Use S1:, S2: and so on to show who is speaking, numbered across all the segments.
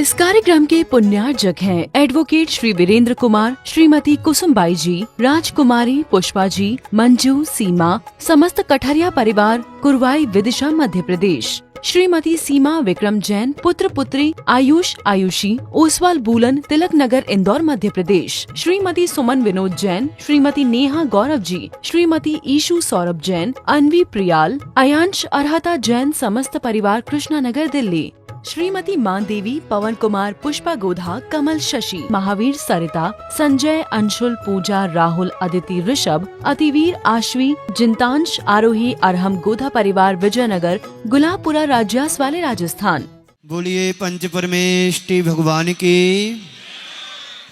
S1: इस कार्यक्रम के पुण्यार्जक हैं एडवोकेट श्री वीरेंद्र कुमार, श्रीमती कुसुमबाई जी, राजकुमारी पुष्पा जी, मंजू, सीमा, समस्त कठरिया परिवार, कुरवाई, विदिशा, मध्य प्रदेश। श्रीमती सीमा विक्रम जैन, पुत्र पुत्री आयुष, आयुषी, ओसवाल बूलन, तिलक नगर, इंदौर, मध्य प्रदेश। श्रीमती सुमन विनोद जैन, श्रीमती नेहा गौरव जी, श्रीमती ईशु सौरभ जैन, अनवी प्रियाल, अयांश अर्हता जैन, समस्त परिवार, कृष्णा नगर, दिल्ली। श्रीमती मान देवी, पवन कुमार, पुष्पा गोधा, कमल शशि, महावीर सरिता, संजय, अंशुल, पूजा, राहुल, अदिति, ऋषभ, अतिवीर, आश्वी, जिंतांश, आरोही, अरहम, गोधा परिवार, विजयनगर, गुलाबपुरा, राज्यास वाले, राजस्थान।
S2: बोलिए पंच परमेष्टि भगवान की,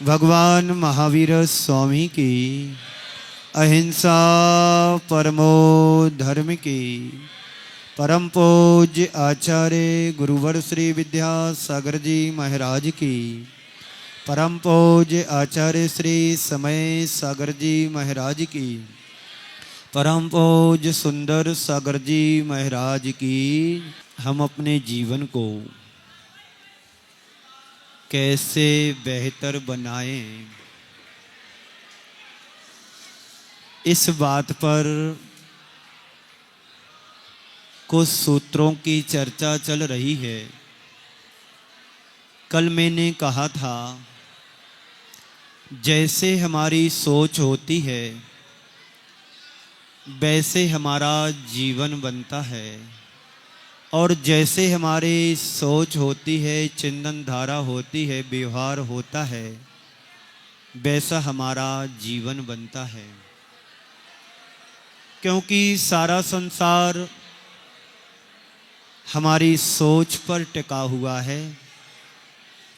S2: भगवान महावीर स्वामी की, अहिंसा परमो धर्म की, परम पूज्य आचार्य गुरुवर श्री विद्यासागर जी महाराज की, परम पूज्य आचार्य श्री समय सागर जी महाराज की, परम पूज्य सुंदर सागर जी महाराज की। हम अपने जीवन को कैसे बेहतर बनाएं, इस बात पर कुछ सूत्रों की चर्चा चल रही है। कल मैंने कहा था, जैसे हमारी सोच होती है वैसे हमारा जीवन बनता है, और जैसे हमारी सोच होती है, चिंतन धारा होती है, व्यवहार होता है, वैसा हमारा जीवन बनता है। क्योंकि सारा संसार हमारी सोच पर टिका हुआ है।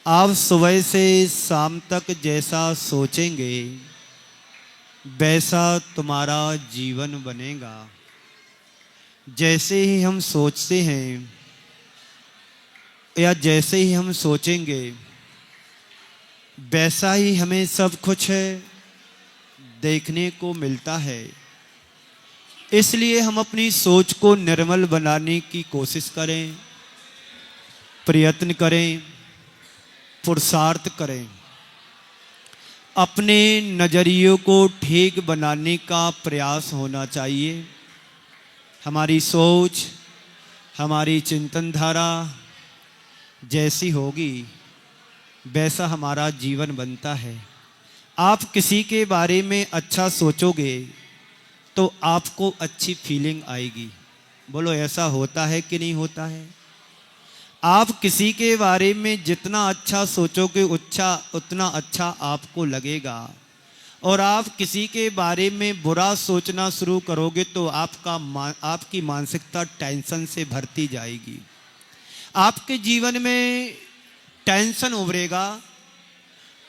S2: आप सुबह से शाम तक जैसा सोचेंगे वैसा तुम्हारा जीवन बनेगा। जैसे ही हम सोचते हैं या जैसे ही हम सोचेंगे वैसा ही हमें सब कुछ देखने को मिलता है। इसलिए हम अपनी सोच को निर्मल बनाने की कोशिश करें, प्रयत्न करें, पुरुषार्थ करें। अपने नज़रियों को ठीक बनाने का प्रयास होना चाहिए। हमारी सोच, हमारी चिंतन धारा जैसी होगी वैसा हमारा जीवन बनता है। आप किसी के बारे में अच्छा सोचोगे तो आपको अच्छी फीलिंग आएगी। बोलो, ऐसा होता है कि नहीं होता है? आप किसी के बारे में जितना अच्छा सोचोगे उतना अच्छा आपको लगेगा, और आप किसी के बारे में बुरा सोचना शुरू करोगे तो आपकी मानसिकता टेंशन से भरती जाएगी। आपके जीवन में टेंशन उभरेगा,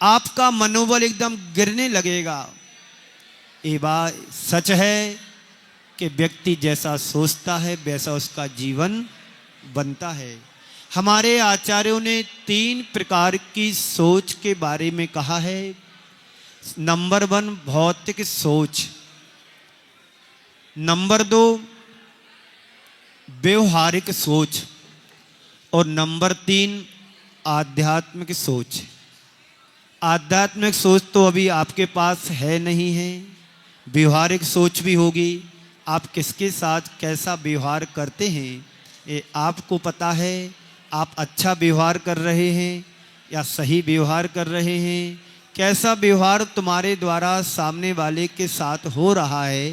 S2: आपका मनोबल एकदम गिरने लगेगा। ये बात सच है कि व्यक्ति जैसा सोचता है वैसा उसका जीवन बनता है। हमारे आचार्यों ने 3 प्रकार की सोच के बारे में कहा है। नंबर 1 भौतिक सोच, नंबर 2 व्यवहारिक सोच, और नंबर 3 आध्यात्मिक सोच। आध्यात्मिक सोच तो अभी आपके पास है नहीं है। व्यवहारिक सोच भी होगी। आप किसके साथ कैसा व्यवहार करते हैं ये आपको पता है। आप अच्छा व्यवहार कर रहे हैं या सही व्यवहार कर रहे हैं, कैसा व्यवहार तुम्हारे द्वारा सामने वाले के साथ हो रहा है,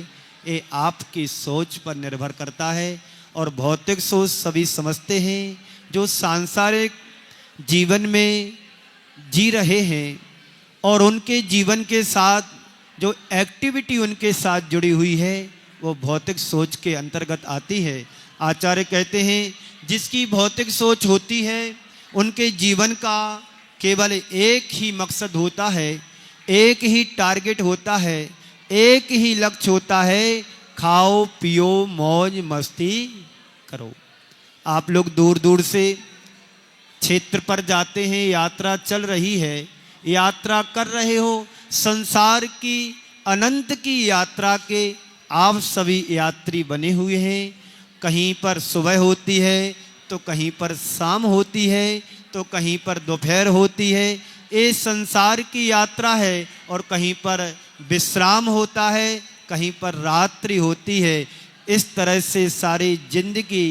S2: ये आपकी सोच पर निर्भर करता है। और भौतिक सोच सभी समझते हैं, जो सांसारिक जीवन में जी रहे हैं और उनके जीवन के साथ जो एक्टिविटी उनके साथ जुड़ी हुई है वो भौतिक सोच के अंतर्गत आती है। आचार्य कहते हैं, जिसकी भौतिक सोच होती है उनके जीवन का केवल एक ही मकसद होता है, एक ही टारगेट होता है, एक ही लक्ष्य होता है, खाओ पियो मौज मस्ती करो। आप लोग दूर दूर से क्षेत्र पर जाते हैं, यात्रा चल रही है, यात्रा कर रहे हो, संसार की अनंत की यात्रा के आप सभी यात्री बने हुए हैं। कहीं पर सुबह होती है तो कहीं पर शाम होती है, तो कहीं पर दोपहर होती है। ये संसार की यात्रा है और कहीं पर विश्राम होता है, कहीं पर रात्रि होती है। इस तरह से सारी जिंदगी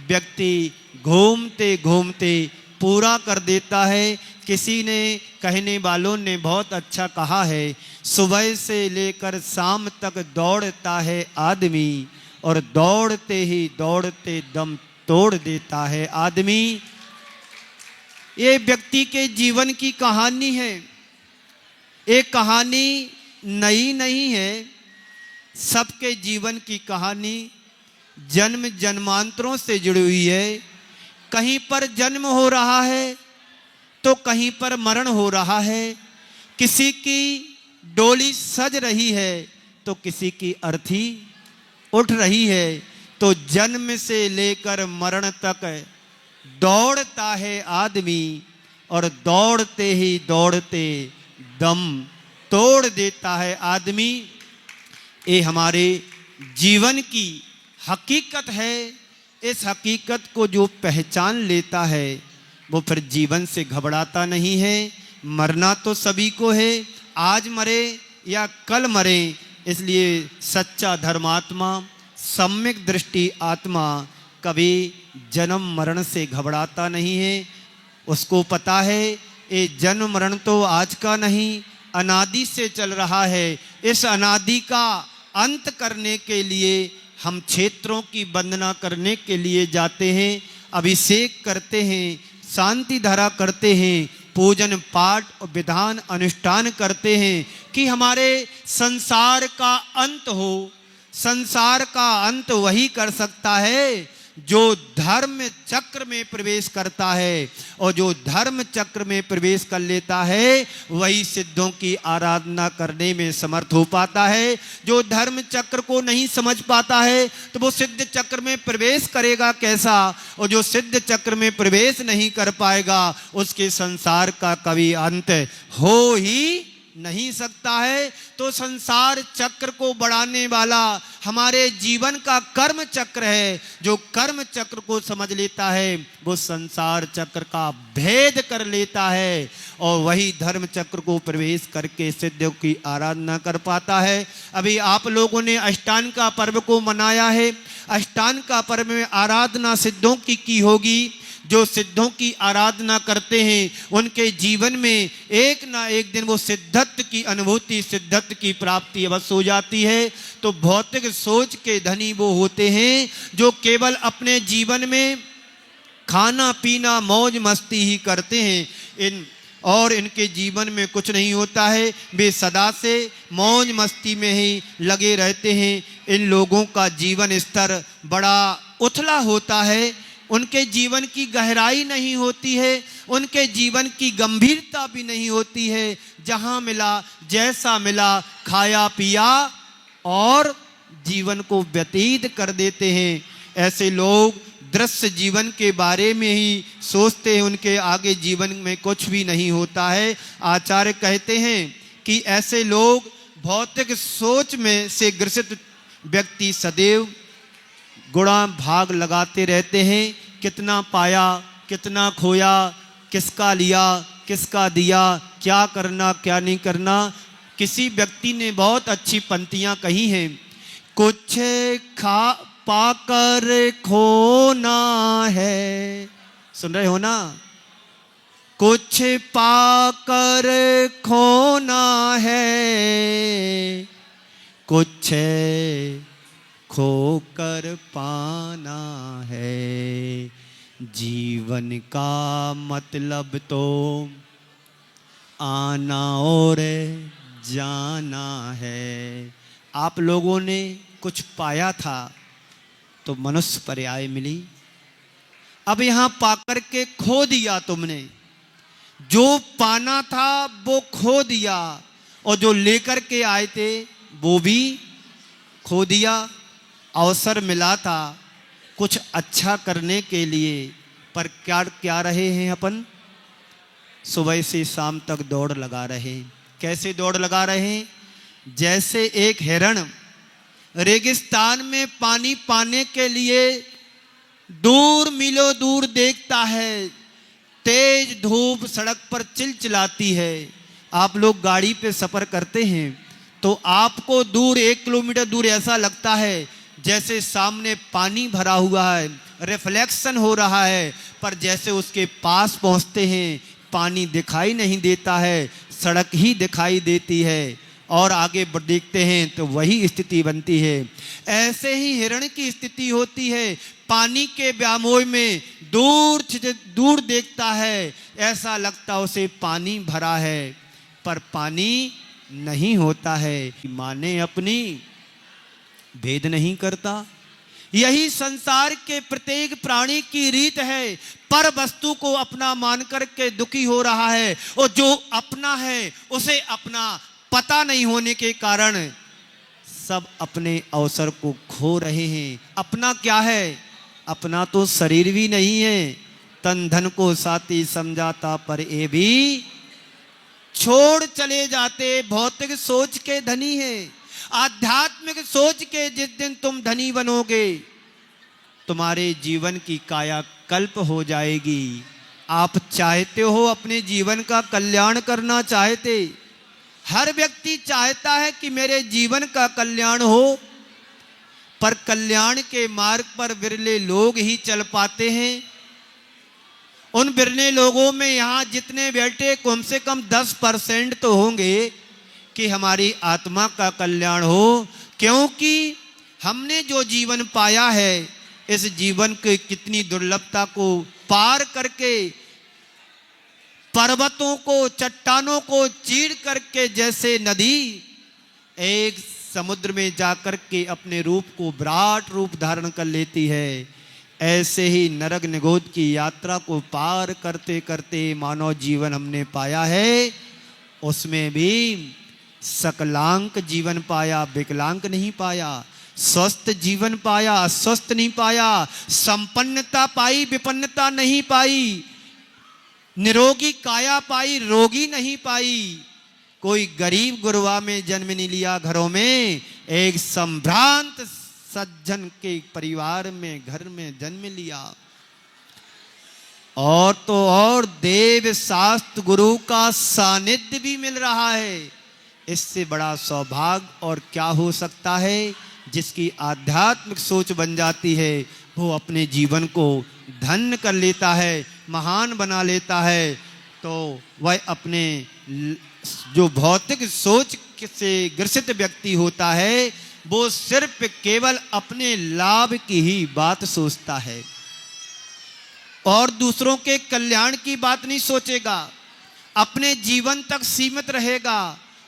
S2: व्यक्ति घूमते घूमते पूरा कर देता है। किसी ने, कहने वालों ने बहुत अच्छा कहा है, सुबह से लेकर शाम तक दौड़ता है आदमी और दौड़ते ही दौड़ते दम तोड़ देता है आदमी। ये व्यक्ति के जीवन की कहानी है। ये कहानी नई नहीं है। सबके जीवन की कहानी जन्म जन्मांतरों से जुड़ी हुई है। कहीं पर जन्म हो रहा है तो कहीं पर मरण हो रहा है। किसी की डोली सज रही है तो किसी की अर्थी उठ रही है। तो जन्म से लेकर मरण तक दौड़ता है आदमी और दौड़ते ही दौड़ते दम तोड़ देता है आदमी। ये हमारे जीवन की हकीकत है। इस हकीकत को जो पहचान लेता है वो फिर जीवन से घबराता नहीं है। मरना तो सभी को है, आज मरे या कल मरे। इसलिए सच्चा धर्मात्मा, सम्यक दृष्टि आत्मा कभी जन्म मरण से घबराता नहीं है। उसको पता है ये जन्म मरण तो आज का नहीं, अनादि से चल रहा है। इस अनादि का अंत करने के लिए हम क्षेत्रों की वंदना करने के लिए जाते हैं, अभिषेक करते हैं, शांति धारा करते हैं, पूजन पाठ और विधान अनुष्ठान करते हैं कि हमारे संसार का अंत हो। संसार का अंत वही कर सकता है जो धर्म चक्र में प्रवेश करता है, और जो धर्म चक्र में प्रवेश कर लेता है वही सिद्धों की आराधना करने में समर्थ हो पाता है। जो धर्म चक्र को नहीं समझ पाता है तो वो सिद्ध चक्र में प्रवेश करेगा कैसा, और जो सिद्ध चक्र में प्रवेश नहीं कर पाएगा उसके संसार का कभी अंत हो ही नहीं सकता है। तो संसार चक्र को बढ़ाने वाला हमारे जीवन का कर्म चक्र है। जो कर्म चक्र को समझ लेता है वो संसार चक्र का भेद कर लेता है और वही धर्म चक्र को प्रवेश करके सिद्धों की आराधना कर पाता है। अभी आप लोगों ने अष्टांग का पर्व को मनाया है। अष्टांग का पर्व में आराधना सिद्धों की होगी। जो सिद्धों की आराधना करते हैं उनके जीवन में एक ना एक दिन वो सिद्धत्व की अनुभूति, सिद्धत्व की प्राप्ति अवश्य हो जाती है। तो भौतिक सोच के धनी वो होते हैं जो केवल अपने जीवन में खाना पीना मौज मस्ती ही करते हैं और इनके जीवन में कुछ नहीं होता है। वे सदा से मौज मस्ती में ही लगे रहते हैं। इन लोगों का जीवन स्तर बड़ा उथला होता है। उनके जीवन की गहराई नहीं होती है, उनके जीवन की गंभीरता भी नहीं होती है। जहाँ मिला जैसा मिला खाया पिया और जीवन को व्यतीत कर देते हैं। ऐसे लोग दृश्य जीवन के बारे में ही सोचते हैं, उनके आगे जीवन में कुछ भी नहीं होता है। आचार्य कहते हैं कि ऐसे लोग भौतिक सोच में से ग्रसित व्यक्ति सदैव गुणा भाग लगाते रहते हैं। कितना पाया, कितना खोया, किसका लिया, किसका दिया, क्या करना क्या नहीं करना। किसी व्यक्ति ने बहुत अच्छी पंक्तियां कही हैं। कुछ खा पाकर खोना है, सुन रहे हो ना? कुछ पाकर खोना है, कुछ खोकर पाना है। जीवन का मतलब तो आना और जाना है। आप लोगों ने कुछ पाया था तो मनुष्य पर्याय मिली। अब यहाँ पाकर के खो दिया तुमने। जो पाना था वो खो दिया और जो लेकर के आए थे वो भी खो दिया। अवसर मिला था कुछ अच्छा करने के लिए, पर क्या रहे हैं अपन? सुबह से शाम तक दौड़ लगा रहे। कैसे दौड़ लगा रहे? जैसे एक हिरण रेगिस्तान में पानी पाने के लिए दूर मीलों दूर देखता है, तेज धूप सड़क पर चिलचिलाती है, आप लोग गाड़ी पे सफर करते हैं तो आपको दूर 1 किलोमीटर दूर ऐसा लगता है जैसे सामने पानी भरा हुआ है, रिफ्लेक्शन हो रहा है, पर जैसे उसके पास पहुंचते हैं पानी दिखाई नहीं देता है, सड़क ही दिखाई देती है और आगे देखते हैं तो वही स्थिति बनती है। ऐसे ही हिरण की स्थिति होती है, पानी के व्यामोह में दूर देखता है, ऐसा लगता उसे पानी भरा है पर पानी नहीं होता है। माने अपनी भेद नहीं करता। यही संसार के प्रत्येक प्राणी की रीत है, पर वस्तु को अपना मान करके दुखी हो रहा है और जो अपना है उसे अपना पता नहीं होने के कारण सब अपने अवसर को खो रहे हैं। अपना क्या है? अपना तो शरीर भी नहीं है, तन धन को साथी समझाता पर ये भी छोड़ चले जाते। भौतिक सोच के धनी है, आध्यात्मिक सोच के जिस दिन तुम धनी बनोगे तुम्हारे जीवन की काया कल्प हो जाएगी। आप चाहते हो अपने जीवन का कल्याण करना चाहते, हर व्यक्ति चाहता है कि मेरे जीवन का कल्याण हो, पर कल्याण के मार्ग पर विरले लोग ही चल पाते हैं। उन विरले लोगों में यहाँ जितने बैठे कम से कम 10% तो होंगे कि हमारी आत्मा का कल्याण हो, क्योंकि हमने जो जीवन पाया है इस जीवन के कितनी दुर्लभता को पार करके पर्वतों को चट्टानों को चीर करके जैसे नदी एक समुद्र में जाकर के अपने रूप को विराट रूप धारण कर लेती है, ऐसे ही नरक निगोद की यात्रा को पार करते करते मानव जीवन हमने पाया है। उसमें भी सकलांक जीवन पाया, विकलांग नहीं पाया, स्वस्थ जीवन पाया, अस्वस्थ नहीं पाया, संपन्नता पाई, विपन्नता नहीं पाई, निरोगी काया पाई, रोगी नहीं पाई। कोई गरीब गुरवा में जन्म नहीं लिया, घरों में एक संभ्रांत सज्जन के परिवार में घर में जन्म लिया। और तो और देव शास्त्र गुरु का सानिध्य भी मिल रहा है। इससे बड़ा सौभाग्य और क्या हो सकता है? जिसकी आध्यात्मिक सोच बन जाती है वो अपने जीवन को धन्य कर लेता है, महान बना लेता है। तो वह अपने जो भौतिक सोच से ग्रसित व्यक्ति होता है वो सिर्फ केवल अपने लाभ की ही बात सोचता है और दूसरों के कल्याण की बात नहीं सोचेगा। अपने जीवन तक सीमित रहेगा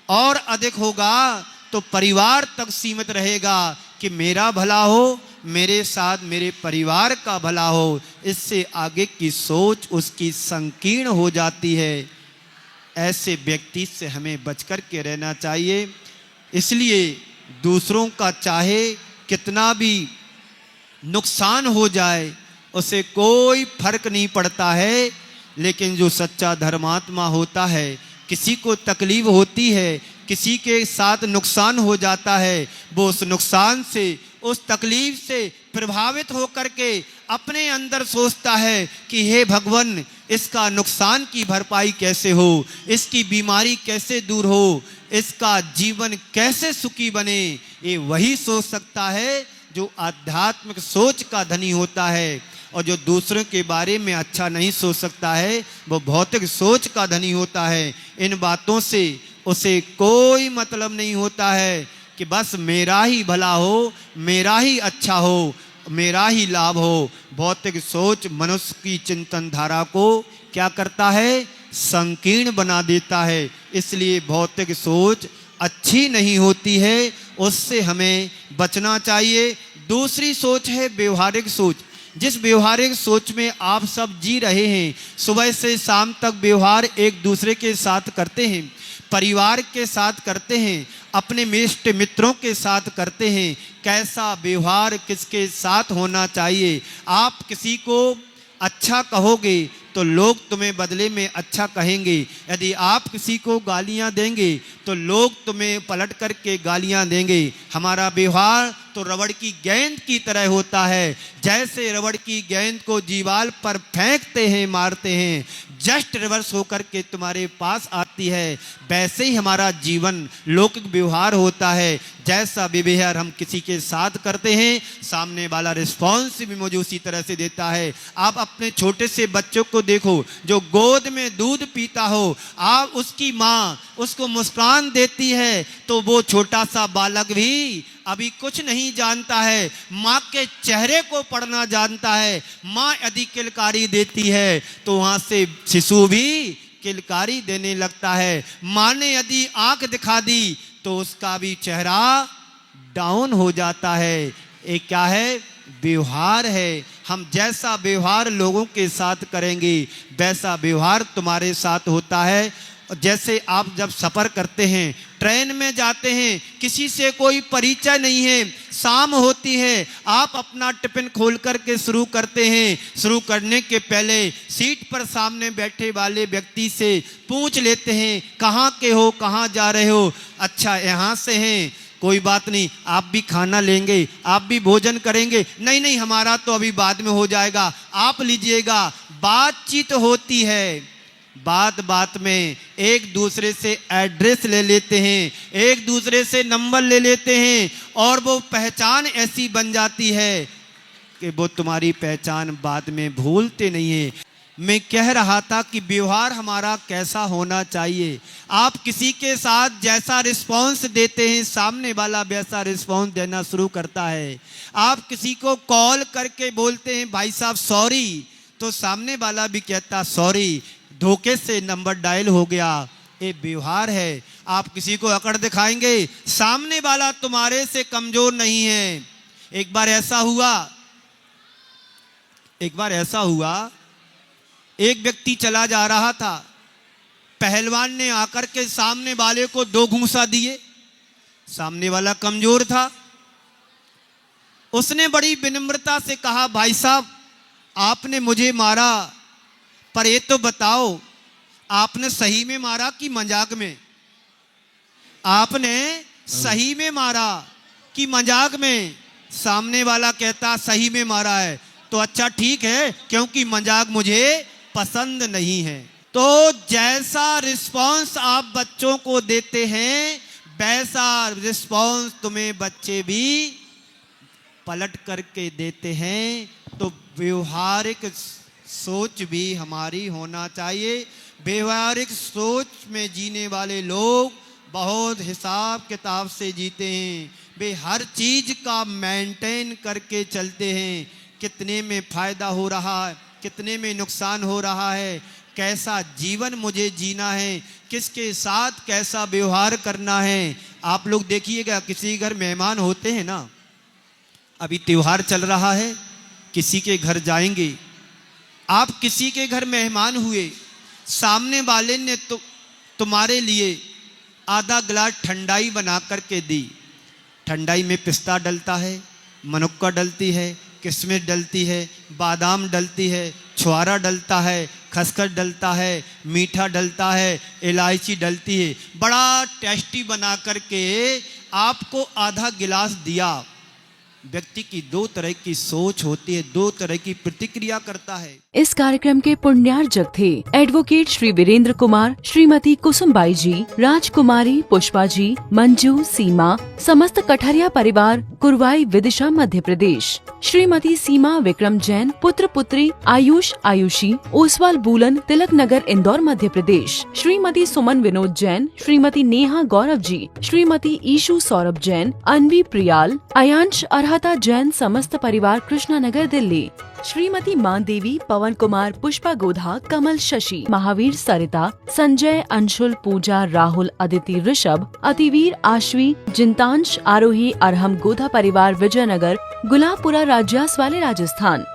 S2: और अधिक होगा तो परिवार तक सीमित रहेगा कि मेरा भला हो, मेरे साथ मेरे परिवार का भला हो। इससे आगे की सोच उसकी संकीर्ण हो जाती है। ऐसे व्यक्ति से हमें बचकर के रहना चाहिए। इसलिए दूसरों का चाहे कितना भी नुकसान हो जाए उसे कोई फर्क नहीं पड़ता है, लेकिन जो सच्चा धर्मात्मा होता है, किसी को तकलीफ होती है, किसी के साथ नुकसान हो जाता है, वो उस नुकसान से, उस तकलीफ से प्रभावित होकर के अपने अंदर सोचता है कि हे भगवान इसका नुकसान की भरपाई कैसे हो, इसकी बीमारी कैसे दूर हो, इसका जीवन कैसे सुखी बने। ये वही सोच सकता है जो आध्यात्मिक सोच का धनी होता है, और जो दूसरों के बारे में अच्छा नहीं सोच सकता है वो भौतिक सोच का धनी होता है। इन बातों से उसे कोई मतलब नहीं होता है कि बस मेरा ही भला हो, मेरा ही अच्छा हो, मेरा ही लाभ हो। भौतिक सोच मनुष्य की चिंतन धारा को क्या करता है? संकीर्ण बना देता है। इसलिए भौतिक सोच अच्छी नहीं होती है, उससे हमें बचना चाहिए। दूसरी सोच है व्यवहारिक सोच। जिस व्यवहारिक सोच में आप सब जी रहे हैं, सुबह से शाम तक व्यवहार एक दूसरे के साथ करते हैं, परिवार के साथ करते हैं, अपने इष्ट मित्रों के साथ करते हैं, कैसा व्यवहार किसके साथ होना चाहिए। आप किसी को अच्छा कहोगे तो लोग तुम्हें बदले में अच्छा कहेंगे। यदि आप किसी को गालियां देंगे तो लोग तुम्हें पलट करके गालियां देंगे। हमारा व्यवहार तो रबड़ की गेंद की तरह होता है। जैसे रबड़ की गेंद को दीवार पर फेंकते हैं, मारते हैं, जस्ट रिवर्स होकर के तुम्हारे पास आती है। वैसे ही हमारा जीवन लौकिक व्यवहार होता है। जैसा व्यवहार हम किसी के साथ करते हैं, सामने वाला रिस्पॉन्स भी मुझे उसी तरह से देता है। आप अपने छोटे से बच्चों को देखो, जो गोद में दूध पीता हो, आप उसकी माँ उसको मुस्कान देती है तो वो छोटा सा बालक भी अभी कुछ नहीं जानता है, माँ के चेहरे को पढ़ना जानता है। माँ यदि किलकारी देती है तो वहाँ से शिशु भी किलकारी देने लगता है। माँ ने यदि आंख दिखा दी तो उसका भी चेहरा डाउन हो जाता है। ये क्या है? व्यवहार है। हम जैसा व्यवहार लोगों के साथ करेंगे वैसा व्यवहार तुम्हारे साथ होता है। जैसे आप जब सफ़र करते हैं, ट्रेन में जाते हैं, किसी से कोई परिचय नहीं है, शाम होती है, आप अपना टिफिन खोल करके शुरू करते हैं। शुरू करने के पहले सीट पर सामने बैठे वाले व्यक्ति से पूछ लेते हैं, कहाँ के हो, कहाँ जा रहे हो? अच्छा, यहाँ से हैं, कोई बात नहीं, आप भी खाना लेंगे, आप भी भोजन करेंगे? नहीं नहीं, हमारा तो अभी बाद में हो जाएगा, आप लीजिएगा। बातचीत होती है, बात बात में एक दूसरे से एड्रेस ले लेते हैं, एक दूसरे से नंबर ले लेते हैं, और वो पहचान ऐसी बन जाती है कि वो तुम्हारी पहचान बाद में भूलते नहीं है। मैं कह रहा था कि व्यवहार हमारा कैसा होना चाहिए। आप किसी के साथ जैसा रिस्पॉन्स देते हैं, सामने वाला वैसा रिस्पॉन्स देना शुरू करता है। आप किसी को कॉल करके बोलते हैं भाई साहब सॉरी, तो सामने वाला भी कहता सॉरी, धोखे से नंबर डायल हो गया। ये व्यवहार है। आप किसी को अकड़ दिखाएंगे, सामने वाला तुम्हारे से कमजोर नहीं है। एक बार ऐसा हुआ, एक व्यक्ति चला जा रहा था, पहलवान ने आकर के सामने वाले को 2 घूंसा दिए। सामने वाला कमजोर था, उसने बड़ी विनम्रता से कहा भाई साहब आपने मुझे मारा, पर ये तो बताओ आपने सही में मारा कि मजाक में? आपने सही में मारा कि मजाक में? सामने वाला कहता सही में मारा है। तो अच्छा ठीक है, क्योंकि मजाक मुझे पसंद नहीं है। तो जैसा रिस्पॉन्स आप बच्चों को देते हैं वैसा रिस्पॉन्स तुम्हें बच्चे भी पलट करके देते हैं। तो व्यवहारिक सोच भी हमारी होना चाहिए। व्यवहारिक सोच में जीने वाले लोग बहुत हिसाब किताब से जीते हैं। वे हर चीज़ का मेंटेन करके चलते हैं, कितने में फ़ायदा हो रहा है, कितने में नुकसान हो रहा है, कैसा जीवन मुझे जीना है, किसके साथ कैसा व्यवहार करना है। आप लोग देखिएगा, किसी घर मेहमान होते हैं ना, अभी त्योहार चल रहा है, किसी के घर जाएंगे, आप किसी के घर मेहमान हुए, सामने वाले ने तो तुम्हारे लिए आधा गिलास ठंडाई बना करके दी। ठंडाई में पिस्ता डलता है, मनुक्का डलती है, किशमिश डलती है, बादाम डलती है, छुआरा डलता है, खसखस डलता है, मीठा डलता है, इलायची डलती है। बड़ा टेस्टी बना करके आपको आधा गिलास दिया। व्यक्ति की 2 तरह की सोच होती है, 2 तरह की प्रतिक्रिया करता है।
S1: इस कार्यक्रम के पुण्यार्जक थे एडवोकेट श्री वीरेंद्र कुमार, श्रीमती कुसुमबाई जी, राजकुमारी पुष्पा जी, मंजू, सीमा, समस्त कठरिया परिवार, कुरवाई विदिशा मध्य प्रदेश। श्रीमती सीमा विक्रम जैन, पुत्र पुत्री आयुष आयुषी, ओसवाल बूलन, तिलक नगर, इंदौर मध्य प्रदेश। श्रीमती सुमन विनोद जैन, श्रीमती नेहा गौरव जी, श्रीमती ईशु सौरभ जैन, अनवी प्रियाल, अयांश अरहता जैन, समस्त परिवार, कृष्णानगर, दिल्ली। श्रीमती मान देवी, पवन कुमार, पुष्पा गोधा, कमल शशि, महावीर सरिता, संजय, अंशुल, पूजा, राहुल, अदिति, ऋषभ, अतिवीर, आश्वी, जिंतांश, आरोही, अरहम, गोधा परिवार, विजयनगर, गुलाबपुरा, राज्यास वाले, राजस्थान।